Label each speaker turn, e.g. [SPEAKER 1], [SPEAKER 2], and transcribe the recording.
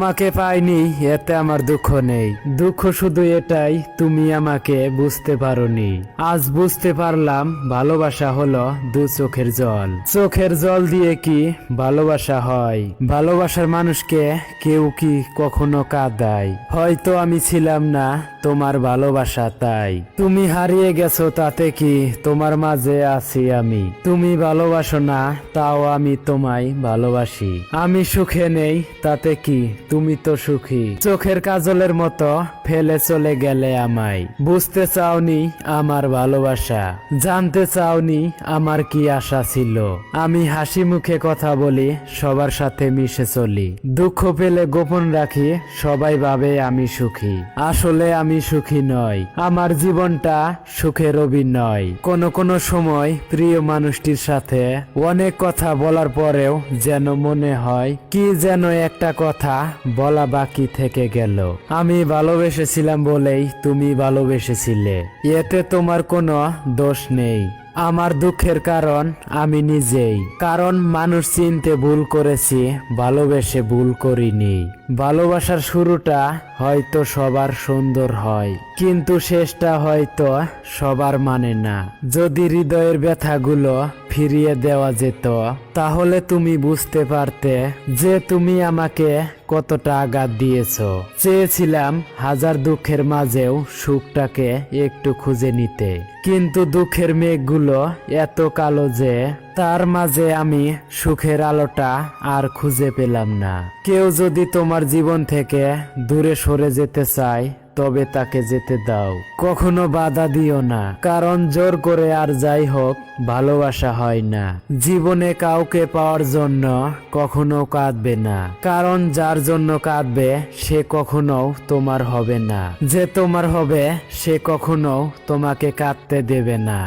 [SPEAKER 1] তোমাকে পাইনি এতে আমার দুঃখ নেই, দুঃখ শুধু এটাই তুমি আমাকে বুঝতে পারোনি। আজ বুঝতে পারলাম ভালোবাসা হলো দু চোখের জল, চোখের জল দিয়ে কি ভালোবাসা হয়? ভালোবাসার মানুষকে কেউ কি কখনো কাঁদায়? হয়তো আমি ছিলাম না তোমার ভালোবাসা, তাই তুমি হারিয়ে গেছো, তাতে কি তোমার মাঝে আছি আমি? তুমি ভালোবাসো না তাও আমি তোমায় ভালোবাসি। আমি সুখে নেই তাতে কি তুমি তো সুখী। চোখের কাজলের মতো ফেলে চলে গেলে আমায়। বুঝতে চাওনি আমার ভালোবাসা, জানতে চাওনি আমার কি আশা ছিল। আমি হাসি মুখে কথা বলি, সবার সাথে মিশে চলি, দুঃখ পেলে গোপন রাখি, সবাই ভাবে আমি সুখী। আসলে আমি সুখী নই, আমার জীবনটা সুখের অভিনয়। কোনো সময় প্রিয় মানুষটির সাথে অনেক কথা বলার পরেও যেন মনে হয় কি যেন একটা কথা বলা বাকি থেকে গেল। আমি ভালোবেসেছিলাম বলেই তুমি ভালোবেসেছিলে, এতে তোমার কোনো দোষ নেই। আমার দুঃখের কারণ আমি নিজেই, কারণ মানুষ চিনতে ভুল করেছি, ভালোবেসে ভুল করিনি। ভালোবাসার শুরুটা হয়তো সবার সুন্দর হয়, কিন্তু শেষটা হয়তো সবার মানে না। যদি হৃদয়ের ব্যথাগুলো ফিরিয়ে দেওয়া যেত, তাহলে তুমি বুঝতে পারতে যে তুমি আমাকে কতটা আঘাত দিয়েছ। চেয়েছিলাম হাজার দুঃখের মাঝেও সুখটাকে একটু খুঁজে নিতে, কিন্তু দুঃখের মেঘগুলো এত কালো যে তার মাঝে আমি সুখের আলোটা আর খুঁজে পেলাম না। কেউ যদি তোমার জীবন থেকে দূরে সরে যেতে চায়, তবে তাকে যেতে দাও, কখনো বাধা দিও না, কারণ জোর করে আর যাই হোক ভালোবাসা হয় না। জীবনে কাউকে পাওয়ার জন্য কখনো কাঁদবে না, কারণ যার জন্য কাঁদবে সে কখনো তোমার হবে না। যে তোমার হবে সে কখনো তোমাকে কাঁদতে দেবে না।